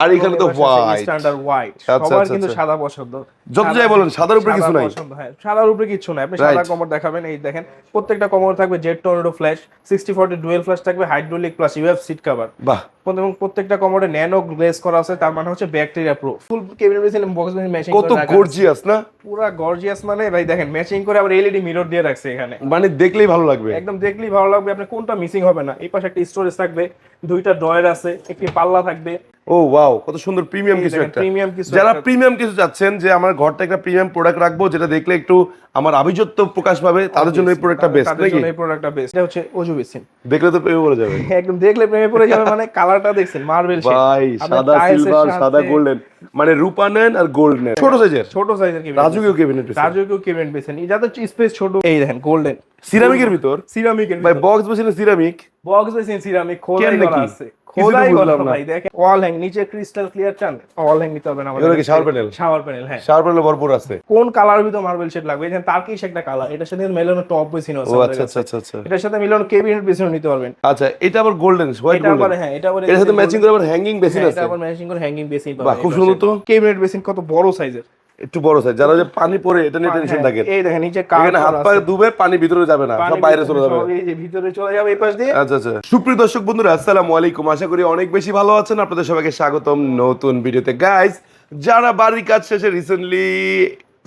আর এখানে তো white, standard white. আচ্ছা সবার আচ্ছা কিন্তু আচ্ছা, সাদা পছন্দ। যত যাই বলেন সাদার উপরে কিছু নাই। হ্যাঁ, সাদার উপরে কিছু নাই। আপনি সাদা কমর দেখাবেন, এই দেখেন প্রত্যেকটা কমর থাকবে Z tornado flush, 60/40 dual flush থাকবে, hydraulic plus UF seat cover. বাহ, এবং প্রত্যেকটা কমোডে ন্যানো গ্লেজ করা আছে, তার মানে হচ্ছে bacteria proof. Full cabinet basin box basin matching করে কত রাখা আছে। গর্জিয়াস না, পুরা গর্জিয়াস মানে ভাই দেখেন ম্যাচিং করে আবার এলইডি মিরর দিয়ে রাখছে এখানে। মানে দেখলেই ভালো লাগবে, একদম দেখলেই ভালো লাগবে, আপনি কোনটা মিসিং হবে না। এই পাশে একটা স্টোরেজ থাকবে, দুইটা ড্রয়ার আছে, একটি পাল্লা থাকবে। ও ওয়াও, কত সুন্দর প্রিমিয়াম কিছু একটা। প্রিমিয়াম কিছু, যারা প্রিমিয়াম কিছু চাচ্ছেন যে আমার ঘরটা একটা প্রিমিয়াম প্রোডাক্ট রাখবো যেটা দেখলে একটু আমার আভিজাত্য প্রকাশ পাবে, তাদের জন্য এই প্রোডাক্টটা বেস্ট তাদের নাকি? জন্য এই প্রোডাক্টটা বেস্ট। এটা হচ্ছে অজু বেসিন। দেখলে তো প্রেমে পড়ে যাবে, একদম দেখলে প্রেমে পড়ে যাবে। মানে কালারটা দেখছেন মার্বেল শেড ভাই, সাদা সিলভার সাদা গোল্ডেন, মানে রূপা নেন আর গোল্ড নেন। ছোট সাইজের কেবিনেট, রাজকীয় কেবিনেট, রাজকীয় কেবিনেট বেসিন। এই যাদের স্পেস ছোট, এই দেখেন গোল্ডেন সিরামিকের ভিতর, সিরামিকের ভাই বক্স বসে সিরামিক, বক্স বেসিন সিরামিক, খোদাই কেমনে করা কি? আছে, কিছু তো খোদাই করা বুঝলাম না। ভাই। দেখেন ওয়াল হ্যাং, নিচে ক্রিস্টাল ক্লিয়ার চান, ওয়াল হ্যাং নিতে হবে না এগুলো কি শাওয়ার প্যানেল? শাওয়ার প্যানেল, হ্যাঁ। শাওয়ার প্যানেল ভরপুর আছে। কোন কালার ভিতর মার্বেল শেড লাগবে? এখানে টার্কিশ একটা কালার, এটার সাথে মেলানো টপ বেসিন আছে। ও আচ্ছা আচ্ছা আচ্ছা আচ্ছা, এটার সাথে মেলানো কেবিনেট বেসিন নিতে পারবেন। আচ্ছা এটা আবার গোল্ডেন, হোয়াইট এটা আবার, গোল্ডেন, হ্যাঁ, এটা আবার এর সাথে ম্যাচিং করে আবার হ্যাঙ্গিং বেসিন আছে। এটা আবার ম্যাচিং করে হ্যাঙ্গিং বেসিন পাবেন। বাহ, খুব সুন্দর তো। কেবিনেট বেসিন কত বড় সাইজের, একটু বড় সাইজ, যারা যে পানি পড়ে এটা নিয়ে টেনশন থাকে। এই দেখেন নিচে এখানে হাত পা ধুবে পানি ভিতরে যাবে না, সব বাইরে চলে যাবে। এই যে ভিতরে চলে যাবে এই পাশ দিয়ে। আচ্ছা আচ্ছা, সুপ্রিয় দর্শক বন্ধুরা আসসালামু আলাইকুম, আশা করি অনেক বেশি ভালো আছেন। আপনাদের সবাইকে স্বাগতম নতুন ভিডিওতে। গাইস, যারা বাড়ির কাজ শেষে রিসেন্টলি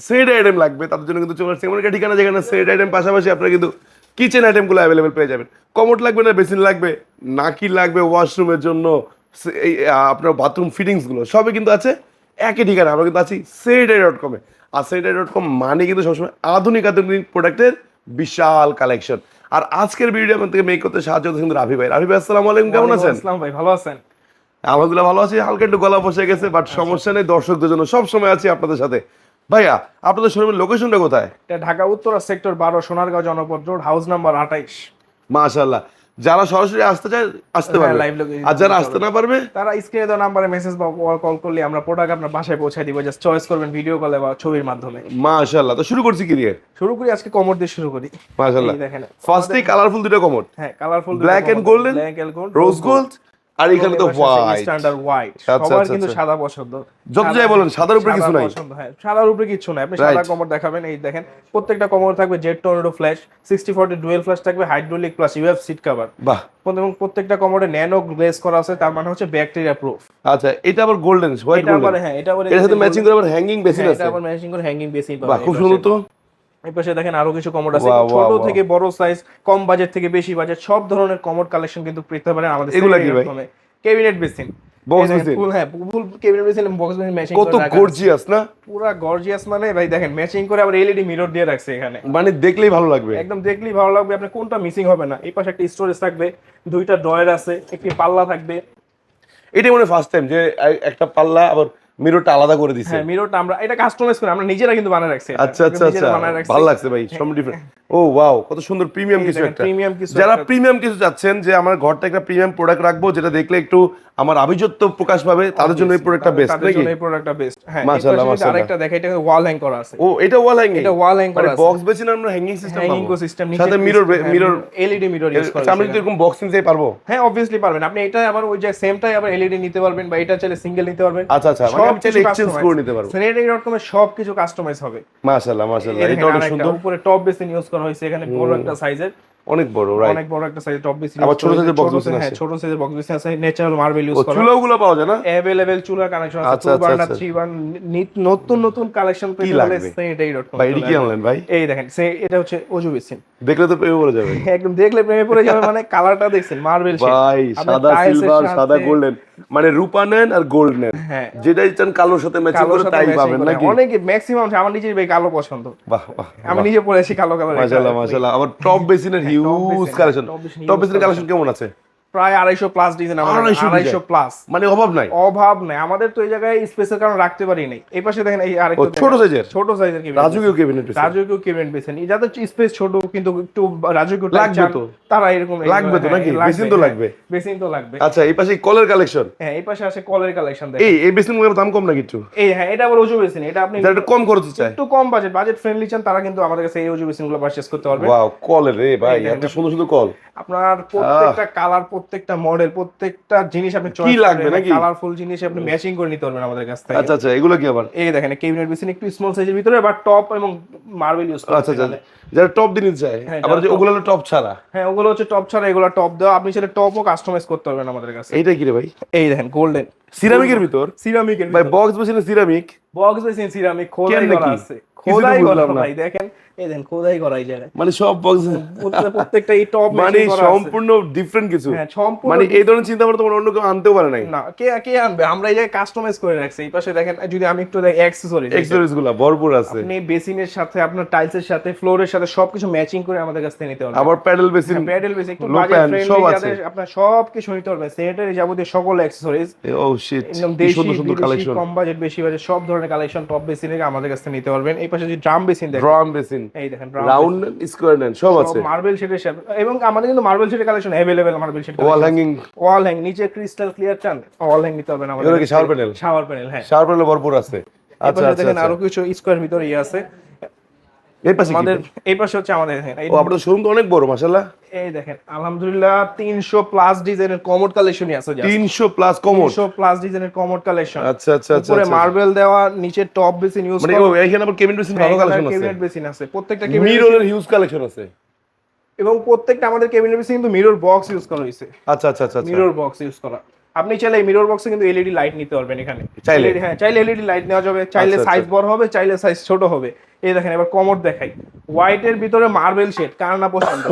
সেট আইটেম লাগবে তাদের জন্য কিন্তু চলে আসছে এমন একটা ঠিকানা যেখানে সেট আইটেম পাশাপাশি আপনারা কিন্তু কিচেন আইটেমগুলো অ্যাভেলেবেল পেয়ে যাবেন। কমোড লাগবে না, বেসিন লাগবে না, কি লাগবে ওয়াশরুমের জন্য, এই আপনার বাথরুম ফিটিংসগুলো সবই কিন্তু আছে একই ঠিকানা। আমরা কিন্তু আছি setai.com-এ। আর setai.com মানে কিন্তু সবসময় আধুনিক আধুনিক প্রোডাক্টের বিশাল কালেকশন। আর আজকের ভিডিও আমাদের মেক করতে সাহায্য করতে কিন্তু রাফি ভাই। রাফি ভাই আসসালামু আলাইকুম, কেমন আছেন? আসসালাম ভাই, ভালো আছেন? আলহামদুলিল্লাহ ভালো আছি, হালকা একটু গলা বসে গেছে, বাট সমস্যা নেই, দর্শকদের জন্য সব সময় আছি আপনাদের সাথে। ভাইয়া, আপনাদের শোরুমের লোকেশনটা কোথায়? এটা ঢাকা উত্তরা সেক্টর 12, সোনারগাঁও জনপদ রোড, হাউস নাম্বার 28। মাশাআল্লাহ, যারা সরাসরি আসতে চায় আসতে পারবে, লাইভ লোকেশন। আর যারা আসতে না পারবে তারা স্ক্রিনে দেওয়া নাম্বারে মেসেজ বা কল করলে আমরা প্রোডাক্ট আপনার বাসায় পৌঁছে দিব। জাস্ট চয়েস করবেন ভিডিও কলে বা ছবির মাধ্যমে। মাশাআল্লাহ। তো শুরু করছি কি দিয়ে? শুরু করি আজকে কমোড দিয়ে শুরু করি। মাশাআল্লাহ, এই দেখেন ফার্স্টেই কালারফুল দুটো কমোড, হ্যাঁ, colourful black and golden, black and gold, rose gold, আর এখানে তো হোয়াইট, স্ট্যান্ডার্ড হোয়াইট। আচ্ছা, সবার আচ্ছা, কিন্তু আচ্ছা। সাদা পছন্দ। যত যাই বলেন সাদার উপরে কিছু নাই। হ্যাঁ, সাদার উপরে কিছু নাই। আপনি সাদা কমোড দেখাবেন, এই দেখেন প্রত্যেকটা কমোড থাকবে Z tornado flush, 60/40 dual flush থাকবে, hydraulic plus UF seat cover. বাহ, এবং প্রত্যেকটা কমোডে ন্যানো গ্লেজ করা আছে, তার মানে হচ্ছে ব্যাকটেরিয়া প্রুফ। আচ্ছা এটা আবার গোল্ডেন, হোয়াইট এটা আবার, গোল্ডেন, হ্যাঁ, এটা আবার এর সাথে ম্যাচিং করে আবার হ্যাঙ্গিং বেসিন আছে। এটা আবার ম্যাচিং করে হ্যাঙ্গিং বেসিন বাহ, পাবেন। খুব সুন্দর তো। এই পাশে দেখেন আরো কিছু কমোড আছে, Wow, ছোট wow, wow. থেকে বড় সাইজ, কম বাজেট থেকে বেশি বাজেট, সব ধরনের কমোড কালেকশন কিন্তু পেতে পারেন আমাদের। এগুলা কি ভাই? Cabinet basin, box basin, full, হ্যাঁ, full cabinet basin, box basin matching করে কত রাখা আছে। গর্জিয়াস না, পুরা গর্জিয়াস মানে ভাই দেখেন ম্যাচিং করে আবার এলইডি মিরর দিয়ে রাখছে এখানে। মানে দেখলেই ভালো লাগবে, একদম দেখলেই ভালো লাগবে, আপনি কোনটা মিসিং হবে না। এই পাশে একটা স্টোরেজ থাকবে, দুইটা ড্রয়ার আছে, একটি পাল্লা থাকবে। এটাই মনে ফার্স্ট টাইম যে একটা পাল্লা আবার মিররটা আলাদা করে দিছে। হ্যাঁ, মিররটা আমরা এটা কাস্টমাইজ করে আমরা নিজেরা কিন্তু বানায় রাখছি। আচ্ছা আচ্ছা আচ্ছা, ভালো লাগছে ভাই, সব ডিফারেন্ট। ও ওয়াও, কত সুন্দর প্রিমিয়াম কিছু একটা। প্রিমিয়াম কিছু, যারা প্রিমিয়াম কিছু চাচ্ছেন যে আমার ঘরটা একটা প্রিমিয়াম প্রোডাক্ট রাখবো যেটা দেখলে একটু আমার আভিজাত্য প্রকাশ পাবে, তাদের জন্য এই প্রোডাক্টটা বেস্ট তাদের নাকি? জন্য এই প্রোডাক্টটা বেস্ট। হ্যাঁ, মাশাআল্লাহ, মাশাআল্লাহ। আরেকটা দেখাই, এটা ওয়াল হ্যাং করা আছে। ও এটা ওয়াল হ্যাঙ্গিং, এটা ওয়াল হ্যাং করা আছে, বক্স বেসিন আমরা হ্যাঙ্গিং সিস্টেম পাবো, হ্যাঙ্গিং সিস্টেম, সাথে mirror mirror LED mirror use করা আমি যদি এরকম বক্সিং চাই পারবো? হ্যাঁ, অবভিয়াসলি পারবেন। আপনি এটা আবার ওই যে সেমটাই আবার এলইডি নিতে পারবেন, বা এটা চাইলে সিঙ্গেল নিতে পারবেন। আচ্ছা আচ্ছা, মানে আমি চাইলে এক্সচেঞ্জ করে নিতে পারবো। setai.com এ সবকিছু কাস্টমাইজ হবে। মাশাআল্লাহ মাশাআল্লাহ, এটা অনেক সুন্দর। উপরে টপ বেসিন ইউজ করা হয়েছে, এখানে বড় একটা সাইজের, অনেক বড়, রাইট, অনেক বড় একটা সাইজ টপ বেসিন। আবার ছোট সাইজের বক্স বেসিন আছে। হ্যাঁ, ছোট সাইজের বক্স বেসিন আছে, ন্যাচারাল মার্বেল ইউজ করা। চুলাগুলো পাওয়া যায় না? अवेलेबल চুলা কানেকশন আছে, আচ্ছা 2 আচ্ছা বার্নার, আচ্ছা, 3 বার্নার, নতুন নতুন কালেকশন পেতে হলে setai.com। ভাই এটা কি আনলেন ভাই? এই দেখেন, এটা হচ্ছে অজু বেসিন। দেখলে তো প্রেমে পড়ে যাবে, একদম দেখলে প্রেমে পড়ে যাবে। মানে কালারটা দেখছেন মার্বেল শেড, ভাই, সাদা সিলভার সাদা গোল্ডেন, মানে রূপা নেন আর গোল্ড নেন, হ্যাঁ, যেটাই চান কালোর সাথে ম্যাচিং করে তাই পাবেন নাকি? অনেকে ম্যাক্সিমাম, আমার নিজের ভাই কালো পছন্দ। বাহ বাহ, আমি নিজে পরে আছি কালো কালার। মাশাআল্লাহ মাশাআল্লাহ। আবার টপ বেসিনের হিউজ কালেকশন। টপ বেসিনের কালেকশন কেমন আছে? প্রায় 250 প্লাস ডিজাইন আমাদের, 250 প্লাস, মানে অভাব নাই, অভাব নাই আমাদের তো এই জায়গায় স্পেসের কারণে রাখতে পারি নাই। এই পাশে দেখেন এই আরেকটা ছোট সাইজের, ছোট সাইজের কেবিনেট, রাজকীয় কেবিনেট, রাজকীয় কেবিনেট বেসিন। এই যাদের স্পেস ছোট কিন্তু একটু রাজকীয় লাগবে তো, তারা এরকম লাগবে তো নাকি? বেসিন তো লাগবে, বেসিন তো লাগবে। আচ্ছা এই পাশে কলের কালেকশন, হ্যাঁ, এই পাশে আছে কলের কালেকশন। দেখেন এই বেসিনগুলোর দাম কম না কিছু? এই, হ্যাঁ, এটা আবার ওজু বেসিন। এটা আপনি যারা একটু কম খরচে চায়, একটু কম বাজেট ফ্রেন্ডলি চান, তারা কিন্তু আমাদের কাছে এই ওজু বেসিনগুলো পারচেজ করতে পারবে। ওয়াও, কলের রে ভাই, এত সুন্দর সুন্দর কল। আপনার প্রত্যেকটা কালার, প্রত্যেকটা মডেল, প্রত্যেকটা জিনিস আপনি কি লাগবে নাকি? কালারফুল জিনিস আপনি ম্যাচিং করে নিতে পারবেন আমাদের কাছ থেকে। আচ্ছা আচ্ছা, এগুলো কি আবার? এই দেখেন ক্যাবিনেট বেসিন একটু স্মল সাইজের ভিতরে, বাট টপ এবং মার্বেল ইউজ করা। আচ্ছা আচ্ছা, যারা টপ দিয়ে নিতে চায়, হ্যাঁ, আবার যারা যে ওগুলো হলো টপ ছাড়া। হ্যাঁ, ওগুলো হচ্ছে টপ ছাড়া, এগুলো টপ দেওয়া। আপনি চাইলে টপও কাস্টমাইজ করতে পারবেন আমাদের কাছে। এইটা কি রে ভাই? এই দেখেন গোল্ডেন সিরামিকের ভিতর? সিরামিকের ভাই বক্স বেসিনে সিরামিক? বক্স বেসিন সিরামিক, খোদাই কেমনে করা কি? আছে, কিছুই তো খোদাই করা বুঝলাম না। ভাই। দেখেন এই দেখেন খোদাই করা এই জায়গায়, মানে সব বক্স প্রত্যেকটা এই টপ মানে মেশিন করা আছে। সম্পূর্ণ ডিফারেন্ট কিছু। হ্যাঁ, সম্পূর্ণ মানে এই ধরনের চিন্তা ভাবনা তোমার অন্য কেউ আনতেও পারে নাই। না, কে কে আনবে? আমরা এই জায়গায় কাস্টমাইজ করে রাখছি। এই পাশে দেখেন, যদি আমি একটু দেখি অ্যাকসেসরিজ গুলো ভরপুর আছে। আপনি বেসিনের সাথে, আপনার টাইলসের সাথে, ফ্লোরের সাথে সবকিছু ম্যাচিং করে আমাদের কাছ থেকে নিতে পারবেন। আবার প্যাডেল বেসিন, প্যাডেল বেসিন একটু লো বাজেট প্যান ফ্রেন্ডলি সব আছে। আপনার সবকিছু নিতে পারবেন। সেটারই যাবতীয় সকল অ্যাকসেসরিজ, ও শিট, একদম কি দেশি সুন্দর সুন্দর বিদেশি, কালেকশন। কম বাজেট বেশি বাজেট সব ধরনের কালেকশন টপ বেসিনের আমাদের কাছ থেকে নিতে পারবেন। এই পাশে যদি ড্রাম বেসিন দেখেন, ড্রাম বেসিন, এই দেখেন রাউন্ড স্কয়ার নেন সব আছে। মার্বেল শেডের সাথে, এবং আমাদের কিন্তু মার্বেল শেডের collection available. Marble shade wall hanging, wall hang, নিচে ক্রিস্টাল ক্লিয়ার চান, ওয়াল হ্যাং নিতে পারবেন আমাদের। এগুলো কি শাওয়ার প্যানেল? শাওয়ার প্যানেল, হ্যাঁ। শাওয়ার প্যানেল ভরপুর আছে। আচ্ছা আচ্ছা দেখেন আচ্ছা, আরো কিছু স্কয়ার ভিতরে আছে এই পাশে কি? আমাদের। এই পাশে হচ্ছে আমাদের, দেখেন ও আপনাদের শোরুম তো অনেক বড় মাশাআল্লাহ। এই দেখেন আলহামদুলিল্লাহ 300 প্লাস ডিজাইনের কমোড কালেকশনই আছে। 300 প্লাস কমোড? 300 প্লাস ডিজাইনের কমোড কালেকশন। আচ্ছা আচ্ছা আচ্ছা, উপরে মার্বেল দেওয়া, নিচে টপ বেসিন ইউজ মানে করা। এখানে আবার কেবিনেট বেসিন ভালো কালেকশন আছে। ক্যাবিনেট বেসিন আছে, প্রত্যেকটা ক্যাবিনেট মিররের হিউজ কালেকশন আছে। এবং প্রত্যেকটা আমাদের ক্যাবিনেট বেসিন কিন্তু মিরর বক্স ইউজ করা হয়েছে। আচ্ছা আচ্ছা আচ্ছা, মিরর বক্স ইউজ করা। আপনি চাইলে এই মিরর বক্সে কিন্তু এলইডি লাইট নিতে পারবেন এখানে। চাইলে? হ্যাঁ, চাইলে এলইডি লাইট নেওয়া যাবে, চাইলে আচ্ছা, সাইজ আচ্ছা। বড় হবে, চাইলে সাইজ ছোট হবে। এই দেখেন এবার কমোড দেখাই, হোয়াইটের ভিতরে মার্বেল শেড, কার না পছন্দ?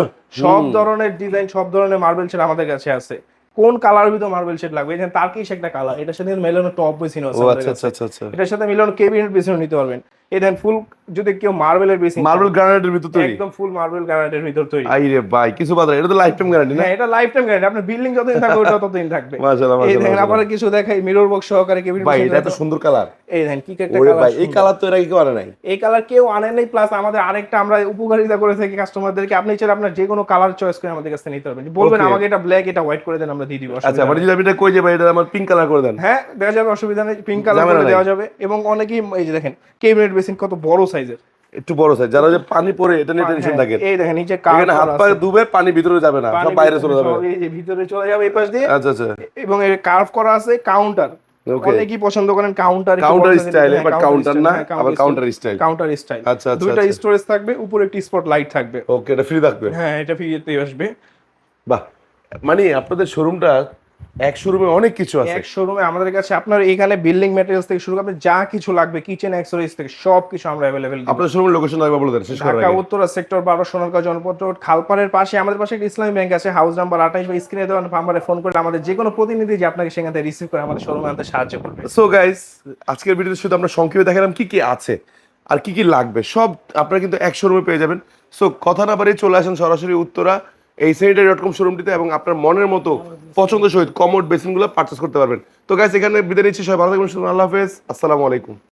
সব ধরনের ডিজাইন, সব ধরনের মার্বেল শেড আমাদের কাছে আছে। কোন কালারের ভিতরে মার্বেল শেড লাগবে? এই তার্কিশ একটা কালার, এটার সাথে মেলানো টপ বেসিন আছে ও আমাদের আচ্ছা কাছে। আচ্ছা আচ্ছা, এটার সাথে মিলানো ক্যাবিনেট বেসিনও নিতে পারবেন। এই দেখেন ফুল, যদি কেউ মার্বেলের বেসিন, মার্বেল গ্রানাইটের ভিতর তৈরি? একদম ফুল মার্বেল গ্রানাইটের ভিতর তৈরি। আইরে ভাই কিছু বাদ, এটা তো লাইফ টাইম গ্যারান্টি না? হ্যাঁ, এটা লাইফ টাইম গ্যারান্টি। আপনার বিল্ডিং যতদিন থাকবে ওটা ততদিন থাকবে। মাশাআল্লাহ এই দেখেন মাশাআল্লাহ। আবার কিছু দেখাই মিরর বক্স সহকারে কেবিনেট ভাই বেসিন। এটা এত সুন্দর কালার। এই দেখেন কি একটা ওরে কালার ভাই, এই কালার তো এর আগে কেউ আনে নাই। এই কালার কেউ আনে নাই। প্লাস আমাদের আরেকটা আমরা উপকারিতা করে থাকি কাস্টমারদেরকে, আপনি চাইলে আপনার যে কোনো কালার চয়েস করে আমাদের কাছে নিতে পারবেন। বলবেন Okay. আমাকে এটা ব্ল্যাক, এটা হোয়াইট করে দেন, আমরা দিয়ে দিব। আচ্ছা, মানে যদি আমি এটা কই যে ভাই এটা আমার পিঙ্ক কালার করে দেন? হ্যাঁ, দেওয়া যাবে, অসুবিধা নেই। পিঙ্ক কালার ঝামেলা করে নাই। দেওয়া যাবে। এবং অনেকেই এই যে দেখেন কেবিনেট বেসিন কত বড় সাইজের, একটু বড় সাইজ, যারা যে পানি পড়ে এটা নিয়ে টেনশন থাকে। এই দেখেন নিচে এখানে হাত পা ধুবে পানি ভিতরে যাবে না, সব বাইরে চলে যাবে। এই যে ভিতরে চলে যাবে এই পাশ দিয়ে। আচ্ছা আচ্ছা, এবং এর কার্ভ করা আছে কাউন্টার। Okay. অনেকেই পছন্দ করেন counter, counter style, but counter না, আবার কাউন্টার স্টাইল। Counter style. আচ্ছা আচ্ছা, দুইটা আচ্ছা। স্টোরেজ থাকবে, উপরে একটি স্পট লাইট থাকবে। ওকে, এটা ফ্রি থাকবে? হ্যাঁ, এটা ফ্রিতে আসবে। বাহ, মানে আপনাদের শোরুমটা এক শোরুমে অনেক কিছু আছে। এক শোরুমে আমাদের কাছে আপনার এখানে বিল্ডিং ম্যাটেরিয়ালস থেকে শুরু করে যা কিছু লাগবে, কিচেন অ্যাক্সেসরিজ থেকে সবকিছু আমরা अवेलेबल দিই। আপনাদের শোরুমের লোকেশন একবার বলে দেন শেষ করার ঢাকা আগে। উত্তরা সেক্টর 12 সোনারগাঁও জনপদ রোড, খালপাড়ের পাশে আমাদের পাশে একটা ইসলামী ব্যাংক আছে, হাউস নাম্বার 28 বা স্ক্রিনে দেওয়া নাম্বারে ফোন করে আমাদের যে কোনো প্রতিনিধি যে আপনাকে সেখান থেকে রিসিভ করে আমাদের শোরুমে আনতে সাহায্য করবে। সো গাইস, আজকের ভিডিওতে শুধু আমরা সংক্ষেপে দেখালাম কি কি আছে আর কি কি লাগবে, সব আপনারা কিন্তু এক শোরুমে পেয়ে যাবেন। সো কথা না বাড়িয়ে চলে আসেন সরাসরি উত্তরা এই sanitary.com শোরুমটিতে এবং আপনার মনের মতো পছন্দ সহিত কমোড বেসিনগুলো পারচেস করতে পারবেন। তো গাইস, এখানে বিদায় নিচ্ছি, সবাই ভালো থাকবেন, আল্লাহ হাফেজ, আসসালামু আলাইকুম।